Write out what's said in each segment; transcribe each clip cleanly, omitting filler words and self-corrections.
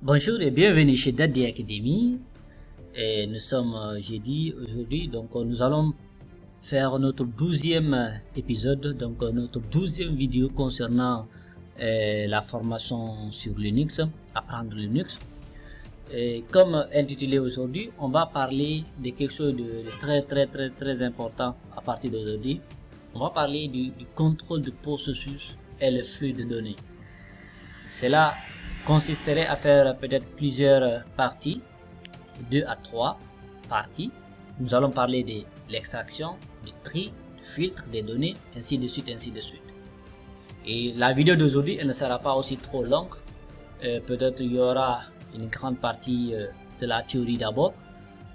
Bonjour et bienvenue chez Daddy Academy. Et nous sommes jeudi aujourd'hui, donc nous allons faire notre 12e épisode, donc notre 12e vidéo concernant la formation sur Linux, apprendre Linux. Et comme intitulé aujourd'hui, on va parler de quelque chose de très important à partir d'aujourd'hui. On va parler du contrôle de processus et le flux de données. Cela consisterait à faire peut-être plusieurs parties, 2 à 3 parties. Nous allons parler de l'extraction, du tri, du filtre des données, ainsi de suite, ainsi de suite. Et la vidéo d'aujourd'hui, elle ne sera pas aussi trop longue. Peut-être il y aura une grande partie de la théorie d'abord,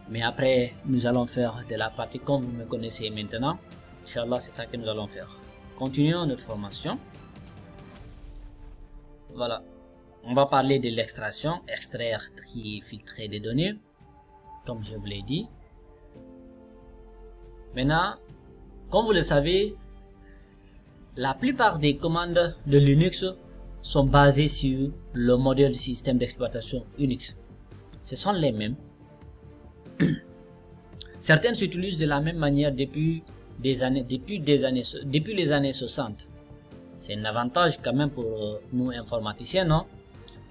mais après nous allons faire de la partie comme vous me connaissez maintenant. Inch'Allah, c'est ça que nous allons faire. Continuons notre formation. Voilà. On va parler de l'extraction, extraire, trier, filtrer des données, comme je vous l'ai dit. Maintenant, comme vous le savez, la plupart des commandes de Linux sont basées sur le modèle du système d'exploitation Unix. Ce sont les mêmes. Certaines s'utilisent de la même manière depuis les années 60. C'est un avantage quand même pour nous informaticiens, non?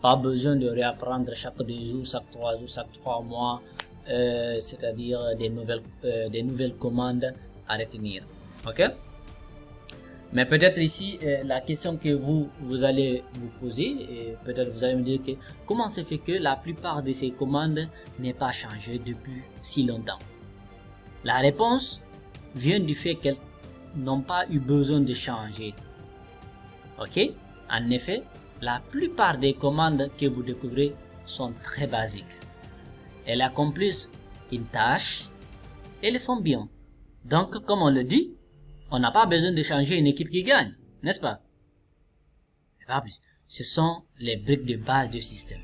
Pas besoin de réapprendre chaque 2 jours, chaque 3 jours, chaque 3 mois, c'est-à-dire des nouvelles commandes à retenir. Ok? Mais peut-être ici, la question que vous allez vous poser, peut-être vous allez me dire que comment se fait que la plupart de ces commandes n'aient pas changé depuis si longtemps? La réponse vient du fait qu'elles n'ont pas eu besoin de changer. Ok? En effet, la plupart des commandes que vous découvrez sont très basiques. Elles accomplissent une tâche et le font bien. Donc, comme on le dit, on n'a pas besoin de changer une équipe qui gagne, n'est-ce pas? Ce sont les briques de base du système.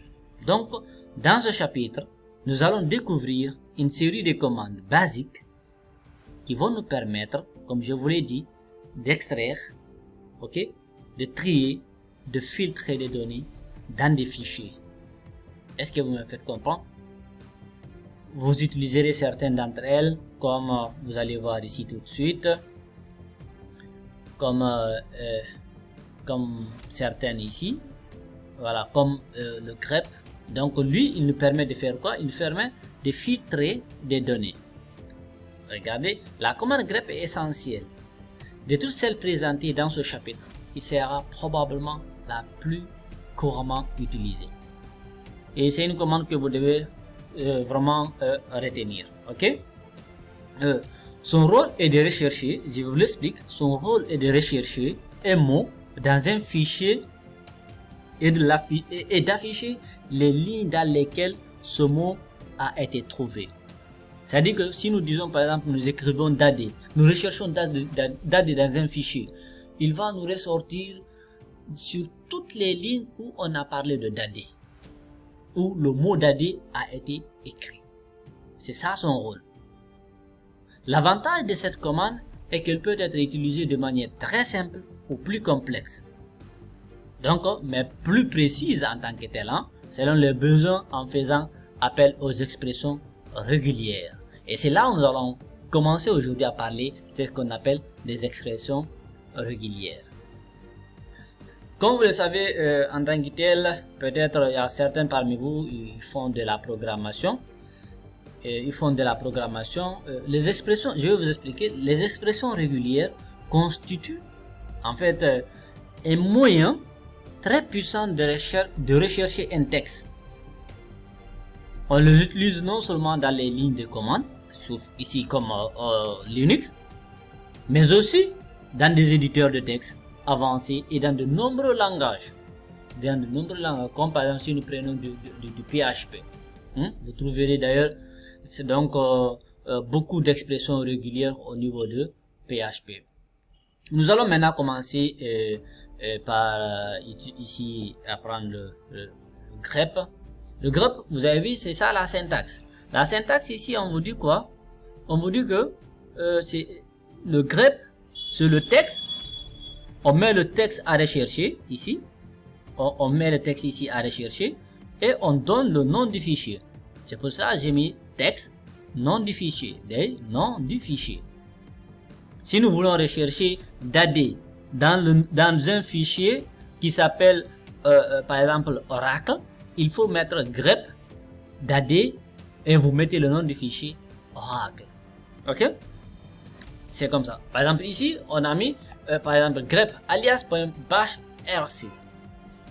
Donc, dans ce chapitre, nous allons découvrir une série de commandes basiques qui vont nous permettre, comme je vous l'ai dit, d'extraire, ok, de trier, de filtrer des données dans des fichiers. Est-ce que vous me faites comprendre? Vous utiliserez certaines d'entre elles, comme vous allez voir ici tout de suite, comme certaines ici, voilà, comme le grep. Donc lui, il nous permet de faire quoi? Il nous permet de filtrer des données. Regardez, la commande grep est essentielle. De toutes celles présentées dans ce chapitre, il sera probablement la plus couramment utilisée. Et c'est une commande que vous devez vraiment retenir. Ok? Son rôle est de rechercher, je vous l'explique, son rôle est de rechercher un mot dans un fichier et d'afficher les lignes dans lesquelles ce mot a été trouvé. C'est-à-dire que si nous disons par exemple, nous écrivons DAD, nous recherchons DAD dans un fichier, il va nous ressortir sur toutes les lignes où on a parlé de DAD, où le mot DAD a été écrit. C'est ça son rôle. L'avantage de cette commande est qu'elle peut être utilisée de manière très simple ou plus complexe. Donc, mais plus précise en tant que telle, selon les besoins en faisant appel aux expressions régulières. Et c'est là où nous allons commencer aujourd'hui à parler de ce qu'on appelle des expressions régulières. Comme vous le savez, en tant que tel, peut-être il y a certains parmi vous qui font de la programmation. Les expressions, je vais vous expliquer, les expressions régulières constituent en fait un moyen très puissant de rechercher un texte. On les utilise non seulement dans les lignes de commande, sauf ici comme Linux, mais aussi dans des éditeurs de texte avancés et dans de nombreux langages. Comme par exemple si nous prenons du PHP. Vous trouverez d'ailleurs c'est donc beaucoup d'expressions régulières au niveau de PHP. Nous allons maintenant commencer par ici apprendre le grep. Le grep, vous avez vu, c'est ça la syntaxe. La syntaxe ici, on vous dit quoi? On vous dit que c'est le grep, c'est le texte. On met le texte à rechercher ici. On met le texte ici à rechercher. et on donne le nom du fichier. C'est pour ça que j'ai mis texte, nom du fichier, nom du fichier. Si nous voulons rechercher DAD dans un fichier qui s'appelle par exemple Oracle, il faut mettre grep DAD et vous mettez le nom du fichier Oracle. Ok? C'est comme ça. Par exemple ici, on a mis par exemple grep alias.bashrc.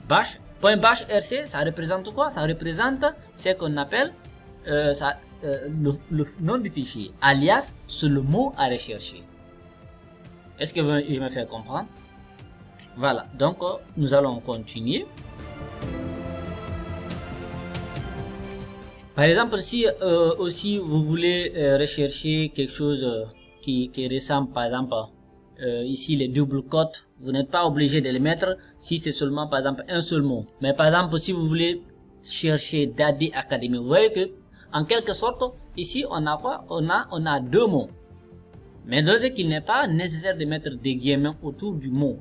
.bashrc, ça représente quoi? Ça représente ce qu'on appelle le nom du fichier. Alias, c'est le mot à rechercher. Est-ce que je me fais comprendre? Voilà, donc nous allons continuer. Par exemple, si aussi vous voulez rechercher quelque chose qui ressemble, par exemple, ici les double quotes, vous n'êtes pas obligé de les mettre si c'est seulement par exemple un seul mot. Mais par exemple, si vous voulez chercher DAD Academy, vous voyez que en quelque sorte, ici on a quoi? On a deux mots. Mais notez qu'il n'est pas nécessaire de mettre des guillemets autour du mot,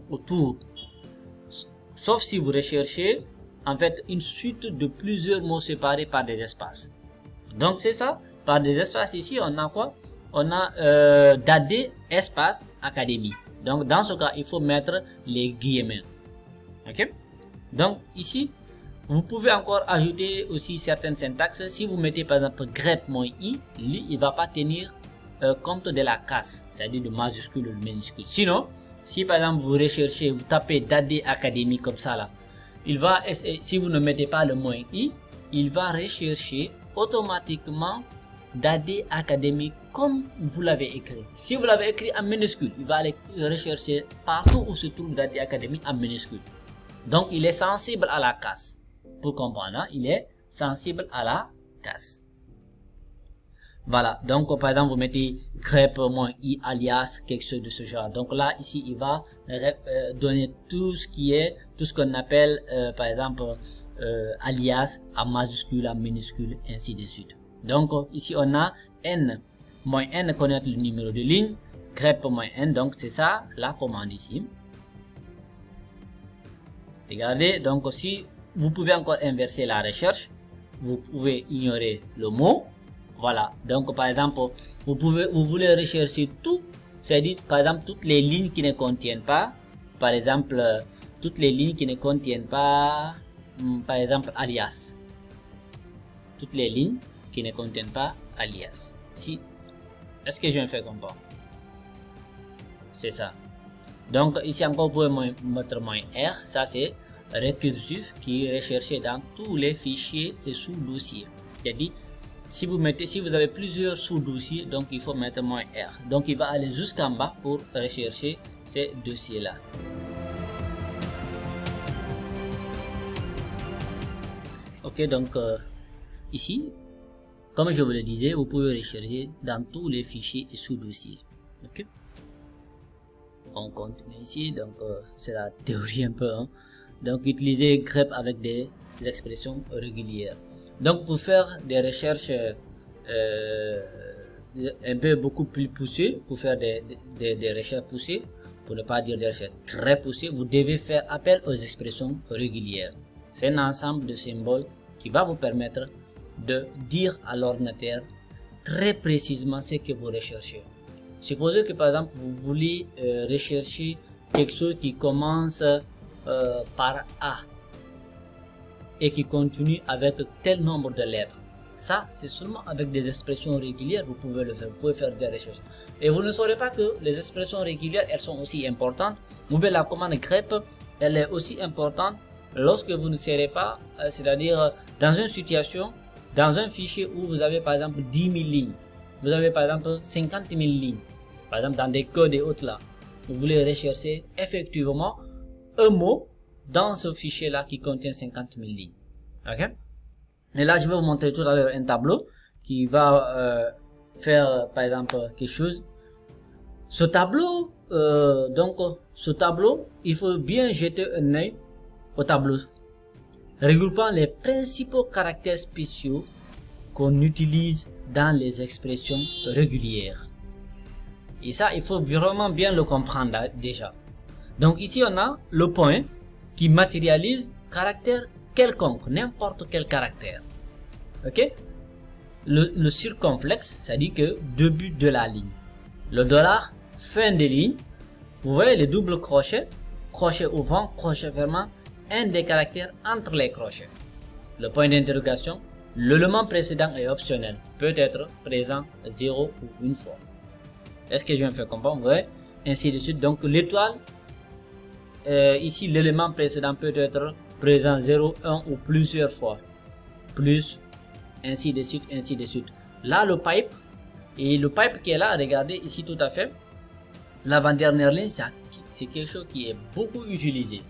sauf si vous recherchez en fait une suite de plusieurs mots séparés par des espaces. Donc c'est ça, par des espaces ici on a quoi? On a DAD espace Académie. Donc dans ce cas il faut mettre les guillemets. Ok? Donc ici vous pouvez encore ajouter aussi certaines syntaxes. Si vous mettez par exemple grep-i, lui il va pas tenir compte de la casse, c'est-à-dire de majuscule ou de minuscule. Sinon, si par exemple vous recherchez, vous tapez DAD Academy comme ça là, il va, si vous ne mettez pas le moins i, il va rechercher automatiquement DAD Academy comme vous l'avez écrit. Si vous l'avez écrit en minuscule, il va aller rechercher partout où se trouve DAD Academy en minuscule. Donc il est sensible à la casse. Pour comprendre, hein? Il est sensible à la casse. Voilà, donc par exemple vous mettez grep-i alias, quelque chose de ce genre. Donc là ici il va donner tout ce qu'on appelle par exemple alias en majuscule, en minuscule, ainsi de suite. Donc ici on a n connaître le numéro de ligne, grep-n, donc c'est ça la commande ici. Regardez, donc si vous pouvez encore inverser la recherche, vous pouvez ignorer le mot. Voilà, donc par exemple, vous voulez rechercher tout, c'est-à-dire par exemple toutes les lignes qui ne contiennent pas, par exemple toutes les lignes qui ne contiennent pas, par exemple alias. Toutes les lignes qui ne contiennent pas alias. Si, est-ce que je me fais comprendre? C'est ça. Donc ici encore vous pouvez mettre -r, ça c'est récursif qui est recherché dans tous les fichiers et sous-dossiers. C'est-à-dire si vous avez plusieurs sous-dossiers, donc il faut mettre -r. Donc il va aller jusqu'en bas pour rechercher ces dossiers-là. Ok, donc ici, comme je vous le disais, vous pouvez rechercher dans tous les fichiers et sous-dossiers. Ok. On continue ici, donc c'est la théorie un peu. Hein. Donc utilisez grep avec des expressions régulières. Donc pour faire des recherches un peu beaucoup plus poussées, pour faire des recherches poussées, pour ne pas dire des recherches très poussées, vous devez faire appel aux expressions régulières. C'est un ensemble de symboles qui va vous permettre de dire à l'ordinateur très précisément ce que vous recherchez. Supposez que par exemple vous voulez rechercher quelque chose qui commence par A et qui continue avec tel nombre de lettres. Ça, c'est seulement avec des expressions régulières vous pouvez le faire. Vous pouvez faire des recherches. Et vous ne saurez pas que les expressions régulières, elles sont aussi importantes. Vous voyez la commande grep, elle est aussi importante lorsque vous ne serez pas, c'est-à-dire dans une situation, dans un fichier où vous avez par exemple 10 000 lignes. Vous avez par exemple 50 000 lignes. Par exemple dans des codes et autres là. Vous voulez rechercher effectivement un mot dans ce fichier là qui contient 50 000 lignes. Ok. Et là je vais vous montrer tout à l'heure un tableau qui va faire par exemple quelque chose. Ce tableau il faut bien jeter un œil au tableau regroupant les principaux caractères spéciaux qu'on utilise dans les expressions régulières. Et ça il faut vraiment bien le comprendre là, déjà. Donc ici on a le point qui matérialise caractère quelconque, n'importe quel caractère. Ok? Le circonflexe, ça dit que début de la ligne. Le dollar, fin de ligne. Vous voyez les doubles crochets, crochet ouvrant, crochet fermant, un des caractères entre les crochets. Le point d'interrogation, l'élément précédent est optionnel, peut être présent 0 ou une fois. Est-ce que je me fais comprendre? Vous voyez? Ainsi de suite. Donc l'étoile, ici l'élément précédent peut être présent 0, 1 ou plusieurs fois. Plus, ainsi de suite, ainsi de suite. Là le pipe, et le pipe qui est là, regardez ici tout à fait. L'avant-dernière ligne, c'est quelque chose qui est beaucoup utilisé.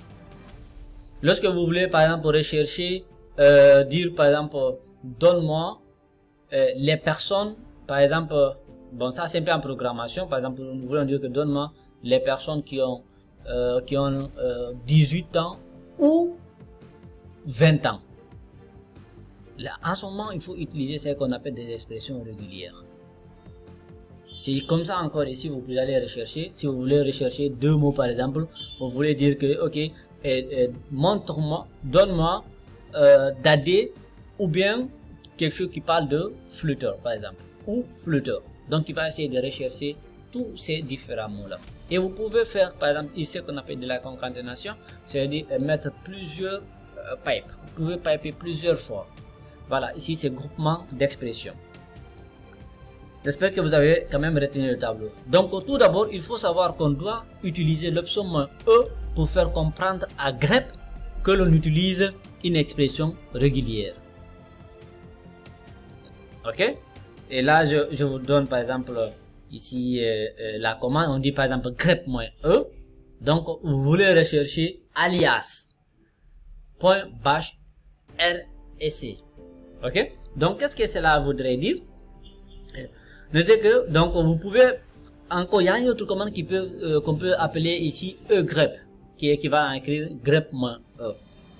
Lorsque vous voulez par exemple rechercher, dire par exemple, donne-moi les personnes, par exemple, bon ça c'est un peu en programmation, par exemple nous voulons dire que donne-moi les personnes qui ont 18 ans ou 20 ans. Là, en ce moment, il faut utiliser ce qu'on appelle des expressions régulières. C'est comme ça encore ici, vous pouvez aller rechercher. Si vous voulez rechercher deux mots par exemple, vous voulez dire que, ok, montre-moi, donne-moi dadé ou bien quelque chose qui parle de flûteur par exemple, ou flûteur. Donc il va essayer de rechercher tous ces différents mots-là. Et vous pouvez faire par exemple ici ce qu'on appelle de la concaténation, c'est-à-dire mettre plusieurs pipes. Vous pouvez piper plusieurs fois. Voilà, ici c'est groupement d'expressions. J'espère que vous avez quand même retenu le tableau. Donc tout d'abord, il faut savoir qu'on doit utiliser l'option E pour faire comprendre à grep que l'on utilise une expression régulière. Ok? Et là, je vous donne par exemple ici la commande. On dit par exemple grep-E. Donc vous voulez rechercher alias .bash R et C. Ok? Donc qu'est-ce que cela voudrait dire? Notez que donc vous pouvez encore, il y a une autre commande qui peut qu'on peut appeler ici grep, qui équivalent à écrire grep-E.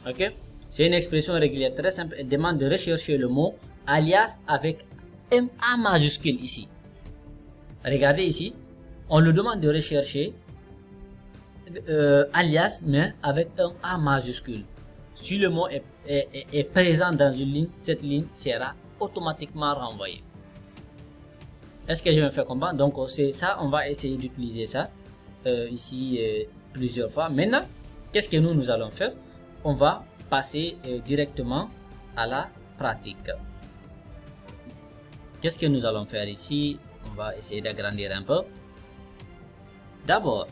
Ok? C'est une expression régulière très simple. Elle demande de rechercher le mot alias avec un A majuscule ici. Regardez ici, on le demande de rechercher alias mais avec un A majuscule. Si le mot est présent dans une ligne, cette ligne sera automatiquement renvoyée. Est-ce que je me fais comprendre? Donc c'est ça, on va essayer d'utiliser ça ici plusieurs fois. Maintenant, qu'est-ce que nous allons faire? On va passer directement à la pratique. Qu'est-ce que nous allons faire ici? On va essayer d'agrandir un peu. D'abord,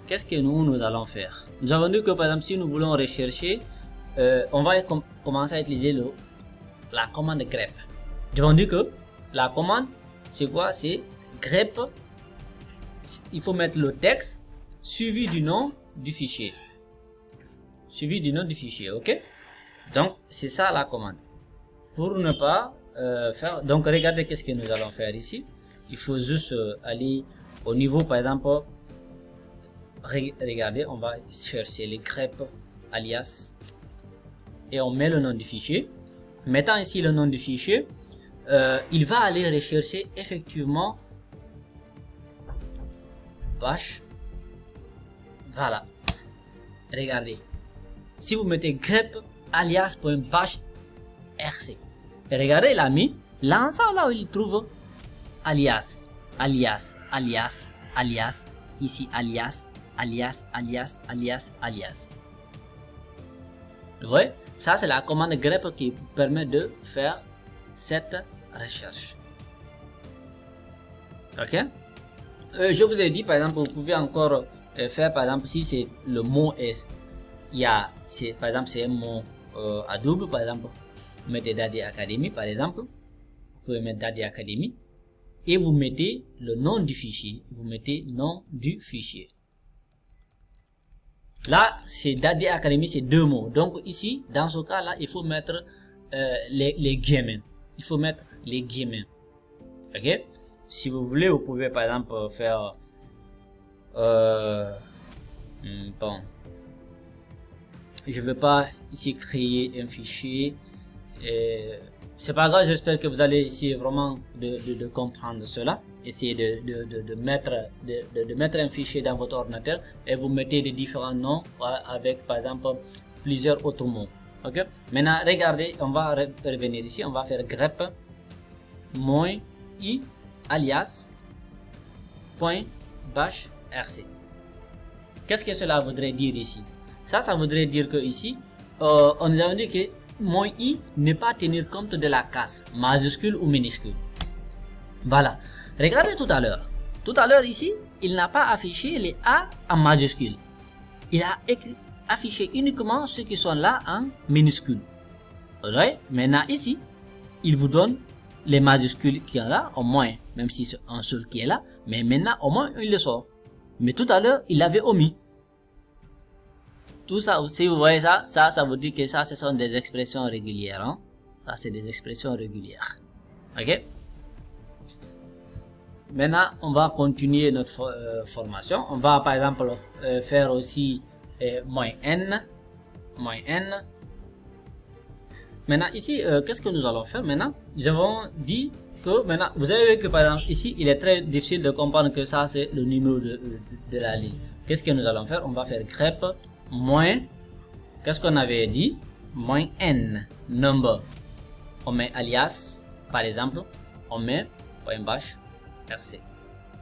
qu'est-ce que nous allons faire? Nous avons dit que par exemple, si nous voulons rechercher, on va commencer à utiliser la commande grep. Nous avons dit que la commande, c'est quoi? C'est grep. Il faut mettre le texte suivi du nom du fichier. Suivi du nom du fichier, ok? Donc, c'est ça la commande. Pour ne pas faire... Donc, regardez qu'est-ce que nous allons faire ici. Il faut juste aller au niveau, par exemple... Regardez, on va chercher les grep alias. Et on met le nom du fichier. Mettant ici le nom du fichier, il va aller rechercher effectivement bash. Voilà. Regardez. Si vous mettez grep alias.bash rc, regardez, il a mis l'ensemble là où il trouve alias, alias, alias, alias, ici alias, alias, alias, alias, alias. Vous voyez, ça c'est la commande grep qui permet de faire cette recherche. Ok? Je vous ai dit par exemple, vous pouvez encore faire par exemple si c'est le mot est, par exemple c'est un mot à double, par exemple vous mettez Daddy Academy par exemple, vous pouvez mettre Daddy Academy et vous mettez le nom du fichier, vous mettez nom du fichier. Là c'est Daddy Academy, c'est deux mots, donc ici dans ce cas là il faut mettre les guillemets. Il faut mettre les guillemets. Ok? Si vous voulez, vous pouvez par exemple faire bon, je vais pas ici créer un fichier. C'est pas grave, j'espère que vous allez essayer vraiment de comprendre cela. Essayez de mettre un fichier dans votre ordinateur et vous mettez des différents noms avec par exemple plusieurs autres mots. Ok, maintenant regardez, on va revenir ici, on va faire grep moins i alias point bash rc. Qu'est-ce que cela voudrait dire ici? Ça voudrait dire que ici, on nous a dit que moins i n'est pas tenir compte de la case majuscule ou minuscule. Voilà. Regardez tout à l'heure. Tout à l'heure ici, il n'a pas affiché les A en majuscule. Il a affiché uniquement ceux qui sont là en minuscule. Ouais. Maintenant ici, il vous donne les majuscules qui sont là, au moins, même si c'est un seul qui est là, mais maintenant au moins il le sort. Mais tout à l'heure, il avait omis. Tout ça, si vous voyez ça, ça vous dit que ça, ce sont des expressions régulières. Hein? Ça, c'est des expressions régulières. Ok? Maintenant, on va continuer notre formation. On va, par exemple, faire aussi moins n. Maintenant, ici, qu'est-ce que nous allons faire maintenant? Nous avons dit que maintenant, vous avez vu que par exemple, ici, il est très difficile de comprendre que ça, c'est le numéro de la ligne. Qu'est-ce que nous allons faire? On va faire grep moins, qu'est-ce qu'on avait dit? Moins n, number. On met alias, par exemple, on met point bash rc.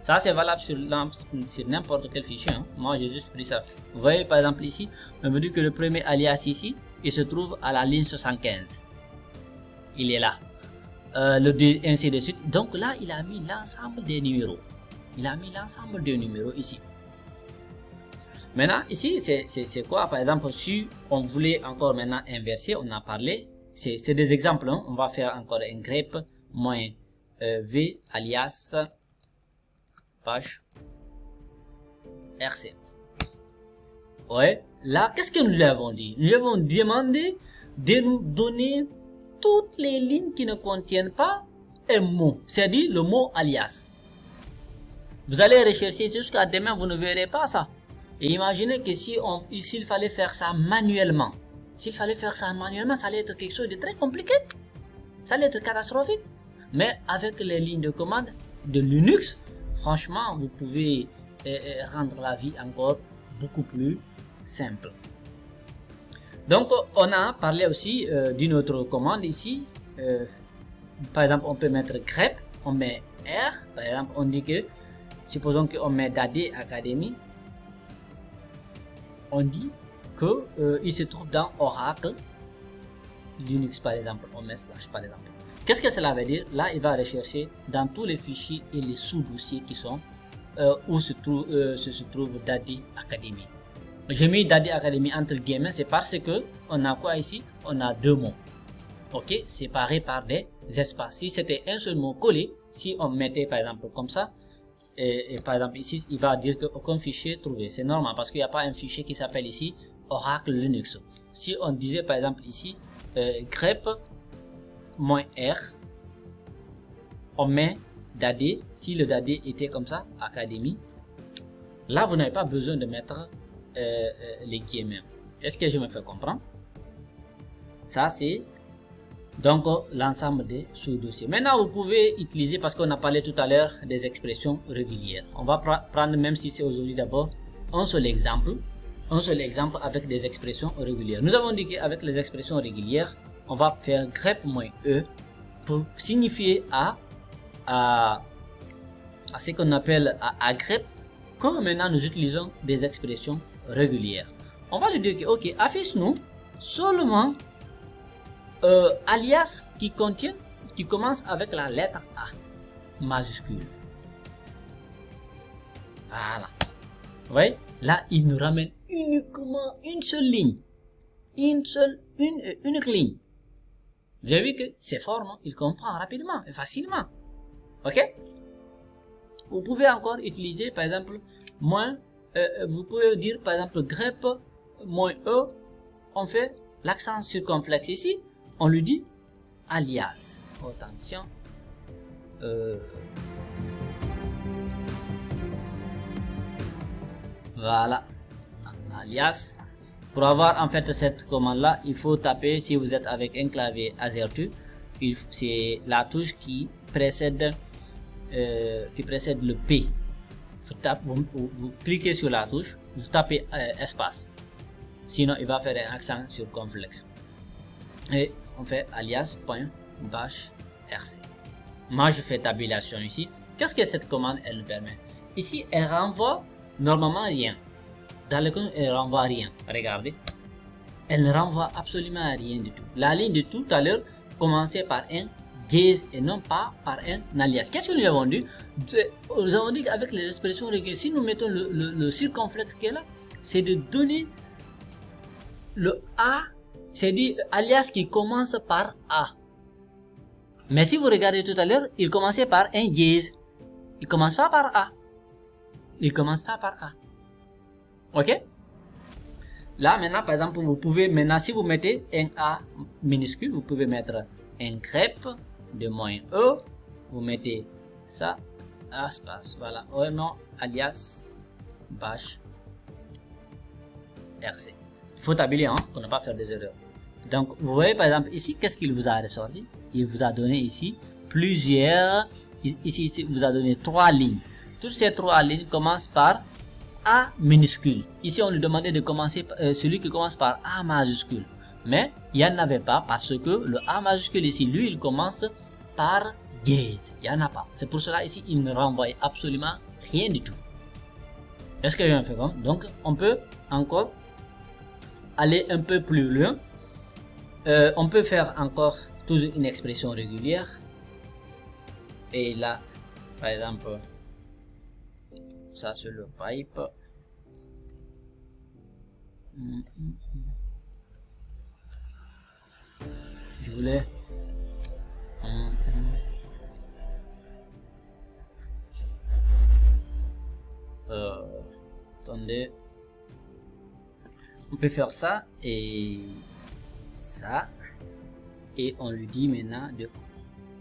Ça, c'est valable sur n'importe quel fichier. Hein. Moi, j'ai juste pris ça. Vous voyez, par exemple, ici, on me dit que le premier alias ici, il se trouve à la ligne 75. Il est là. Ainsi de suite. Donc là, il a mis l'ensemble des numéros. Il a mis l'ensemble des numéros ici. Maintenant, ici, c'est quoi? Par exemple, si on voulait encore maintenant inverser, on a parlé. C'est des exemples. Hein. On va faire encore un grep moins v alias bash rc. Ouais. Là, qu'est-ce que nous lui avons dit? Nous lui avons demandé de nous donner toutes les lignes qui ne contiennent pas un mot, c'est-à-dire le mot alias. Vous allez rechercher jusqu'à demain, vous ne verrez pas ça. Et imaginez que s'il fallait faire ça manuellement, ça allait être quelque chose de très compliqué. Ça allait être catastrophique. Mais avec les lignes de commande de Linux, franchement, vous pouvez rendre la vie encore beaucoup plus simple. Donc, on a parlé aussi d'une autre commande ici. Par exemple, on peut mettre grep, on met R. Par exemple, on dit que, supposons qu'on met DAD Academy. On dit que il se trouve dans Oracle Linux, par exemple. On met slash, par exemple. Qu'est-ce que cela veut dire? Là, il va rechercher dans tous les fichiers et les sous-dossiers qui sont où se trouve DAD Academy. J'ai mis DAD Academy entre guillemets, c'est parce que on a quoi ici? On a deux mots, ok, séparés par des espaces. Si c'était un seul mot collé, si on mettait par exemple comme ça, et par exemple ici, il va dire qu'aucun fichier trouvé. C'est normal parce qu'il n'y a pas un fichier qui s'appelle ici Oracle Linux. Si on disait par exemple ici grep -r, on met DAD. Si le DAD était comme ça, Academy, là vous n'avez pas besoin de mettre les guillemets. Est-ce que je me fais comprendre? Ça c'est donc l'ensemble des sous-dossiers. Maintenant vous pouvez utiliser, parce qu'on a parlé tout à l'heure des expressions régulières. On va prendre, même si c'est aujourd'hui d'abord, un seul exemple avec des expressions régulières. Nous avons dit qu'avec les expressions régulières, on va faire grep-e pour signifier à ce qu'on appelle à grep, quand maintenant nous utilisons des expressions régulières. On va lui dire que ok, affiche-nous seulement alias qui commence avec la lettre A majuscule. Voilà. Vous voyez, là il nous ramène uniquement une seule ligne, unique ligne. Vous avez vu que c'est fort, non? Il comprend rapidement et facilement. Ok. Vous pouvez encore utiliser par exemple moins. Vous pouvez dire par exemple grep -e, on fait l'accent circonflexe ici, on lui dit alias. Attention. Voilà. Alias. Pour avoir en fait cette commande là, il faut taper, si vous êtes avec un clavier AZERTY, c'est la touche qui précède le P. Vous cliquez sur la touche, vous tapez espace. Sinon, il va faire un accent circonflexe. et on fait alias.bash rc. Moi je fais tabulation ici. Qu'est-ce que cette commande elle nous permet? Ici elle renvoie normalement rien. Dans le cas elle renvoie rien. Regardez, elle ne renvoie absolument rien du tout. La ligne de tout à l'heure commençait par un dièse et non pas par un alias. Qu'est-ce que nous avons dit? Nous avons dit qu'avec les expressions régulières, si nous mettons le circonflexe qui est là, c'est de donner le A, c'est dit alias qui commence par A. Mais si vous regardez tout à l'heure, il commençait par un dièse. Il commence pas par A. Il commence pas par A. Ok? Là maintenant, par exemple, vous pouvez maintenant, si vous mettez un A minuscule, vous pouvez mettre un grep de -E. Vous mettez ça, espace, voilà, oh non, alias bash rc. Il faut tabuler hein, pour ne pas faire des erreurs. Donc vous voyez par exemple ici, qu'est-ce qu'il vous a ressorti? Il vous a donné ici plusieurs, ici vous a donné 3 lignes. Toutes ces 3 lignes commencent par A minuscule. Ici on lui demandait de commencer celui qui commence par A majuscule. Mais il n'y en avait pas parce que le A majuscule ici, lui, il commence par dièse. Il n'y en a pas. C'est pour cela ici, il ne renvoie absolument rien du tout. Est-ce que je fais comme? Donc, on peut encore aller un peu plus loin. On peut faire encore toujours une expression régulière. Et là, par exemple, ça c'est le pipe. Je voulais attendez, on peut faire ça et ça et on lui dit maintenant de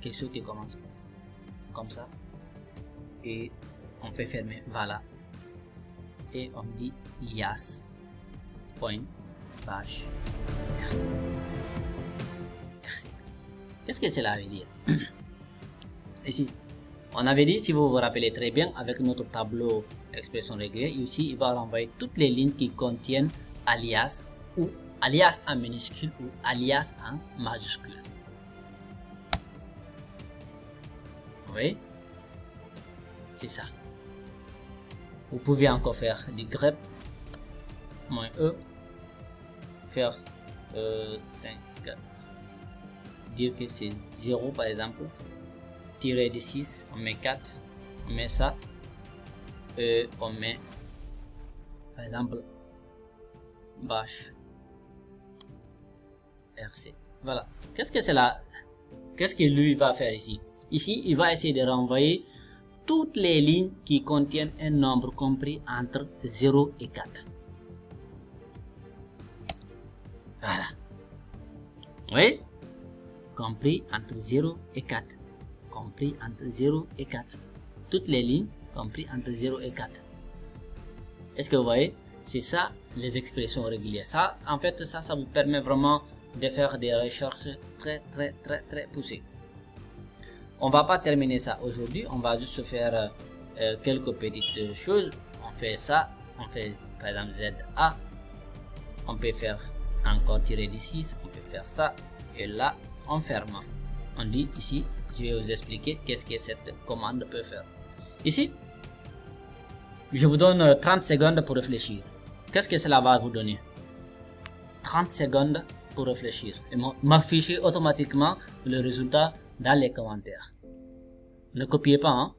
quelque chose qui commence comme ça et on peut fermer, voilà, et on dit yas point bash merci. Qu'est-ce que cela veut dire? Ici, on avait dit, si vous vous rappelez très bien, avec notre tableau expression régulière, ici, il va renvoyer toutes les lignes qui contiennent alias ou alias en minuscule ou alias en majuscule. Oui, c'est ça. Vous pouvez encore faire du grep -E, faire 5. Dire que c'est 0 par exemple, tirer de 6, on met 4, on met ça, et on met par exemple bash rc. Voilà. Qu'est-ce que c'est là? Qu'est-ce que lui va faire ici? Ici, il va essayer de renvoyer toutes les lignes qui contiennent un nombre compris entre 0 et 4. Voilà. Oui? Compris entre 0 et 4. Compris entre 0 et 4. Toutes les lignes compris entre 0 et 4. Est-ce que vous voyez? C'est ça les expressions régulières. Ça, en fait, ça vous permet vraiment de faire des recherches très poussées. On va pas terminer ça aujourd'hui. On va juste faire quelques petites choses. On fait ça. On fait par exemple ZA. On peut faire encore tirer du 6. On peut faire ça. Et là, on ferme. On dit ici, je vais vous expliquer qu'est-ce que cette commande peut faire. Ici, je vous donne 30 secondes pour réfléchir. Qu'est-ce que cela va vous donner? 30 secondes pour réfléchir et m'afficher automatiquement le résultat dans les commentaires. Ne copiez pas, hein?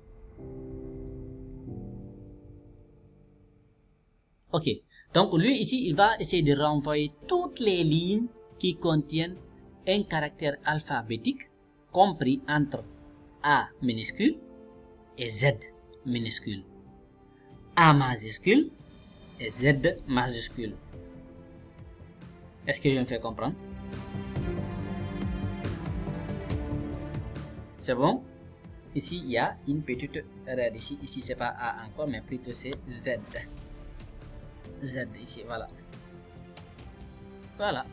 Ok. Donc lui ici, il va essayer de renvoyer toutes les lignes qui contiennent un caractère alphabétique compris entre A minuscule et Z minuscule. A majuscule et Z majuscule. Est-ce que je me fais comprendre? C'est bon? Ici, il y a une petite erreur ici. Ici, c'est pas A encore, mais plutôt c'est Z. Z ici, voilà. Voilà.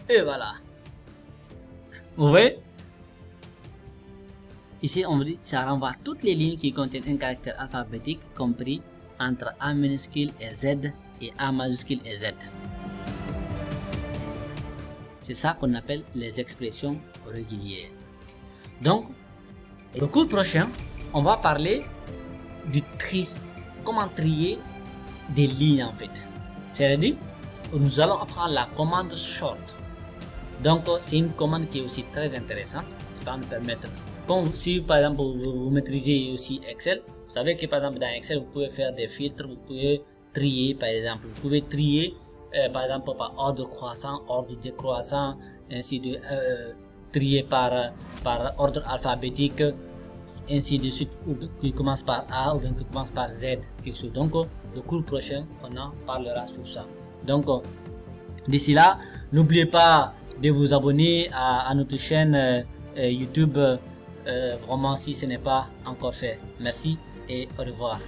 Et voilà. Vous voyez? Ici, on vous dit, ça renvoie toutes les lignes qui contiennent un caractère alphabétique compris entre A minuscule et Z et A majuscule et Z. C'est ça qu'on appelle les expressions régulières. Donc, le cours prochain, on va parler du tri. Comment trier des lignes en fait. C'est-à-dire, nous allons apprendre la commande short. Donc, c'est une commande qui est aussi très intéressante. Qui va nous permettre, si par exemple vous maîtrisez aussi Excel, vous savez que par exemple dans Excel, vous pouvez faire des filtres, vous pouvez trier par exemple. Vous pouvez trier par exemple par ordre croissant, ordre décroissant, ainsi de trier par ordre alphabétique, ainsi de suite, ou qui commence par A ou bien qui commence par Z, quelque chose. Donc le cours prochain, on en parlera sur ça. Donc d'ici là, n'oubliez pas de vous abonner à notre chaîne YouTube, vraiment si ce n'est pas encore fait. Merci et au revoir.